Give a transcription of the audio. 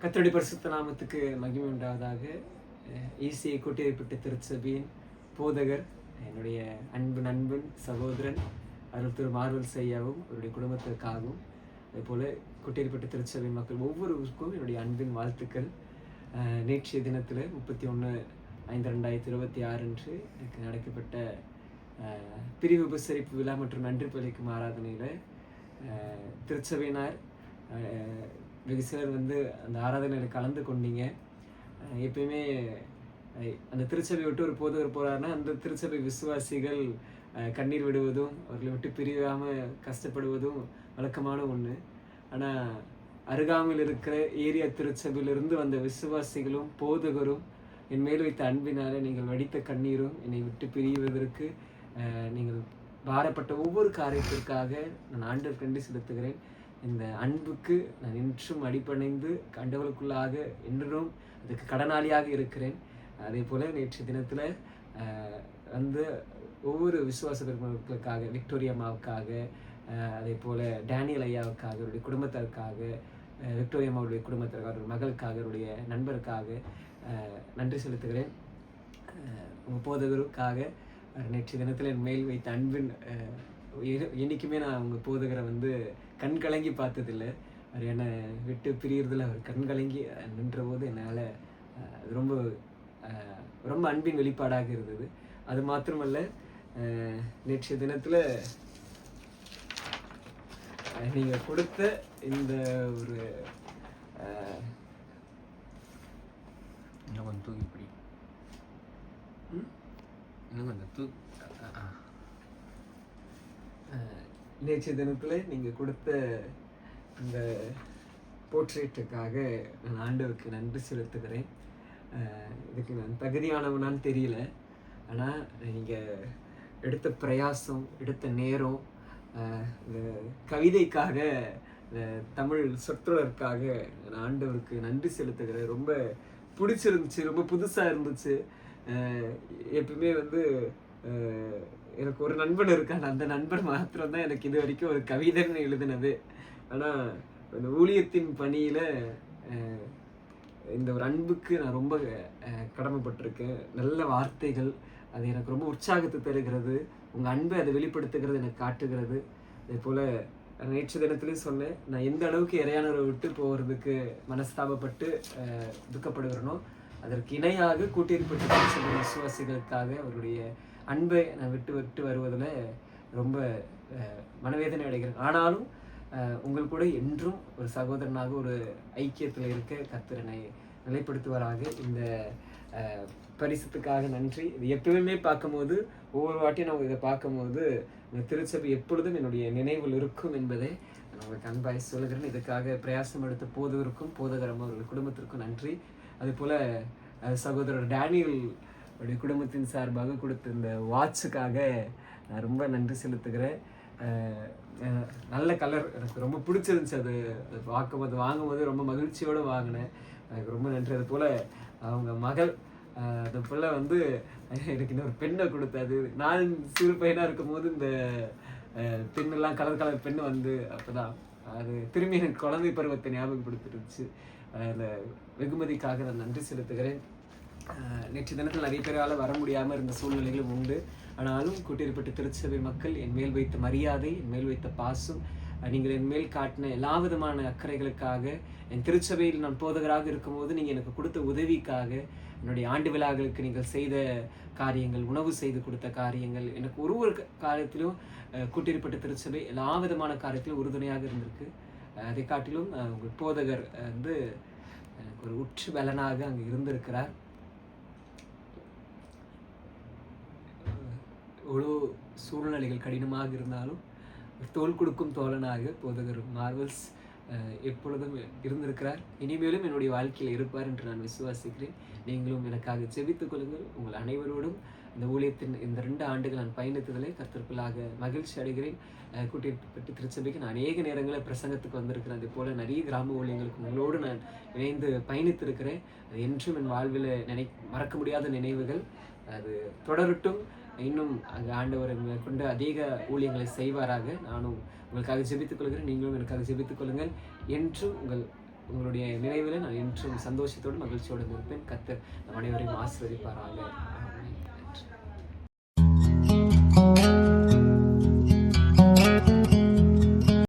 கர்த்தருடைய பரிசுத்த நாமத்துக்கு மகிமை உண்டாவதாக. ஈசியை கொட்டியப்பட்ட திருச்சபையின் போதகர், என்னுடைய அன்பு நண்பன், சகோதரன் அருள் திரு மார்வல் செய்யாவும் அவருடைய குடும்பத்திற்காகவும், அதேபோல் கொட்டியப்பட்ட திருச்சபை மக்கள் ஒவ்வொருவருக்கும் என்னுடைய அன்பின் வாழ்த்துக்கள். நேற்றைய தினத்தில் 31/5/2026 அன்று எனக்கு நடக்கப்பட்ட பிரிவு உபசரிப்பு விழா மற்றும் நன்றி பலிக்கும் ஆராதனையில் திருச்சபையினர் வெகு சிலர் அந்த ஆராதனையில் கலந்து கொண்டீங்க. எப்பயுமே அந்த திருச்சபை விட்டு ஒரு போதவர் போகிறாருன்னா அந்த திருச்சபை விசுவாசிகள் கண்ணீர் விடுவதும் அவர்களை விட்டு பிரியாமல் கஷ்டப்படுவதும் வழக்கமான ஒன்று. ஆனால் அருகாமையில் இருக்கிற ஏரியா திருச்சபையிலிருந்து வந்த விசுவாசிகளும் போதகரும் என் மேல் வைத்த அன்பினால நீங்கள் வடித்த கண்ணீரும் என்னை விட்டு பிரிவதற்கு நீங்கள் பாரப்பட்ட ஒவ்வொரு காரியத்திற்காக நான் ஆண்டவர் கண்டு செலுத்துகிறேன். இந்த அன்புக்கு நான் இன்றும் அடிப்படைந்து கண்டவர்களுக்குள்ளாக என்றும் அதுக்கு கடனாளியாக இருக்கிறேன். அதே போல் நேற்று தினத்தில் ஒவ்வொரு விசுவாச பெருமக்களுக்காக, விக்டோரியா அம்மாவுக்காக, அதே போல் டேனியல் ஐயாவுக்காக, அவருடைய குடும்பத்திற்காக, விக்டோரியா அம்மாவுடைய குடும்பத்திற்காக, அவருடைய மகளுக்காக, அவருடைய நண்பருக்காக நன்றி செலுத்துகிறேன். உங்கள் போதகருக்காக நேற்று தினத்தில் என் மேல் வைத்த அன்பின் என்றைக்குமே நான் உங்கள் போதகரை கண் கலங்கி பார்த்ததில்லை. அவர் என்னை விட்டு பிரியறதில் அவர் கண் கலங்கி நின்ற போது என்னால் அது ரொம்ப ரொம்ப அன்பின் வெளிப்பாடாக இருந்தது. அது மாத்திரமல்ல, நேற்றைய தினத்தில் நீங்கள் கொடுத்த இந்த ஒரு இன்னும் தூக்கி பிடி, இன்னும் கொஞ்சம் நேற்றைய தினத்தில் நீங்கள் கொடுத்த இந்த போர்ட்ரேட்டுக்காக நான் ஆண்டவருக்கு நன்றி செலுத்துகிறேன். இதுக்கு நான் தகுதியானவனான்னு தெரியல, ஆனால் நீங்கள் எடுத்த பிரயாசம், எடுத்த நேரம், இந்த கவிதைக்காக, இந்த தமிழ் சொற்றொடருக்காக நான் ஆண்டவருக்கு நன்றி செலுத்துகிறேன். ரொம்ப பிடிச்சிருந்துச்சு, ரொம்ப புதுசாக இருந்துச்சு. எப்பவுமே எனக்கு ஒரு நண்பன் இருக்கான், அந்த நண்பன் மாத்திரம்தான் எனக்கு இது வரைக்கும் ஒரு கவிதைன்னு எழுதினது. ஆனால் இந்த ஊழியத்தின் பணியில் இந்த ஒரு அன்புக்கு நான் ரொம்ப கடமைப்பட்டிருக்கேன். நல்ல வார்த்தைகள் அது எனக்கு ரொம்ப உற்சாகத்தை தருகிறது. உங்கள் அன்பை அதை வெளிப்படுத்துகிறது, எனக்கு காட்டுகிறது. அதே போல் நேற்று தினத்துலேயும் சொன்னேன், நான் எந்த அளவுக்கு இறையானவரை விட்டு போகிறதுக்கு மனஸ்தாபப்பட்டு துக்கப்படுகிறேனோ அதற்கு இணையாக கூட்டியிருப்பட்ட விசுவாசிகளுக்காக அவருடைய அன்பை நான் விட்டு வருவதில் ரொம்ப மனவேதனை அடைகிறேன். ஆனாலும் உங்கள் கூட என்றும் ஒரு சகோதரனாக ஒரு ஐக்கியத்தில் இருக்க கர்த்தரனை நிலைப்படுத்துவாராக. இந்த பரிசுத்துக்காக நன்றி. இது எப்பவுமே பார்க்கும்போது, ஒவ்வொரு வாட்டியும் நான் இதை பார்க்கும்போது இந்த திருச்சபை எப்பொழுதும் என்னுடைய நினைவில் இருக்கும் என்பதை நான் உங்களுக்கு அன்பாய் சொல்லுகிறேன். இதுக்காக பிரயாசம் எடுத்த போதவருக்கும் போதகரம் அவர்கள் குடும்பத்திற்கும் நன்றி. அதுபோல் சகோதரர் டேனியல் அவருடைய குடும்பத்தின் சார்பாக கொடுத்த இந்த வாட்சுக்காக நான் ரொம்ப நன்றி செலுத்துகிறேன். நல்ல கலர், எனக்கு ரொம்ப பிடிச்சிருந்துச்சு. அது வாங்கும்போது ரொம்ப மகிழ்ச்சியோடு வாங்கினேன். எனக்கு ரொம்ப நன்றி. அது போல் அவங்க மகள், அந்த பிள்ளை எனக்கு இன்னொரு பெண்ணை கொடுத்தது. நான் சிறு பையனாக இருக்கும்போது இந்த பெண்ணெல்லாம் கலர் பெண்ணு அப்போ தான் அது திரும்பி எனக்கு குழந்தை பருவத்தை ஞாபகப்படுத்திருந்துச்சு. அந்த வெகுமதிக்காக நான் நன்றி செலுத்துகிறேன். நேற்று தினத்தில் நிறைய பேரால் வர முடியாமல் இருந்த சூழ்நிலைகளும் உண்டு. ஆனாலும் கூட்டியிருப்பட்ட திருச்சபை மக்கள் என் மேல் வைத்த மரியாதை, என் மேல் வைத்த பாசம், நீங்கள் என் மேல் காட்டின எல்லா விதமான அக்கறைகளுக்காக, என் திருச்சபையில் நான் போதகராக இருக்கும்போது நீங்கள் எனக்கு கொடுத்த உதவிக்காக, என்னுடைய ஆண்டு விழாக்களுக்கு நீங்கள் செய்த காரியங்கள், உணவு செய்து கொடுத்த காரியங்கள், எனக்கு ஒரு காரியத்திலும் கூட்டியிருப்பட்ட திருச்சபை எல்லா விதமான காரியத்திலும் உறுதுணையாக இருந்திருக்கு. அதை காட்டிலும் உங்கள் போதகர் எனக்கு ஒரு உற்று பலனாக அங்கே இருந்திருக்கிறார். எவ்வளோ சூழ்நிலைகள் கடினமாக இருந்தாலும் தோள் கொடுக்கும் தோழனாக போதகர் மார்வல்ஸ் எப்பொழுதும் இருந்திருக்கிறார். இனிமேலும் என்னுடைய வாழ்க்கையில் இருப்பார் என்று நான் விசுவாசிக்கிறேன். நீங்களும் எனக்காக ஜெபித்துக் கொள்ளுங்கள். உங்கள் அனைவரோடும் இந்த ஊழியத்தின் இந்த 2 ஆண்டுகள் நான் பயணித்ததிலே கர்த்தருக்குள்ளாக மகிழ்ச்சி அடைகிறேன். கூட்டிட்டு திருச்சபைக்கு நான் அநேக நேரங்களில் பிரசங்கத்துக்கு வந்திருக்கிறேன். அதே போல் நிறைய கிராம ஊழியங்களுக்கு உங்களோடு நான் இணைந்து பயணித்திருக்கிறேன். அது என்றும் என் வாழ்வில் மறக்க முடியாத நினைவுகள். அது தொடரட்டும். இன்னும் அங்கே ஆண்டவர் கொண்டு அதிக ஊழியங்களை செய்வாராக. நானும் உங்களுக்காக ஜெபித்துக் கொள்கிறேன். நீங்களும் எனக்காக ஜெபித்துக் கொள்ளுங்கள். என்றும் உங்கள் உங்களுடைய நினைவில் நான் என்றும் சந்தோஷத்தோடு மகிழ்ச்சியோடு இருப்பேன். கர்த்தர் நம் அனைவரையும் ஆசீர்வதிப்பாராக.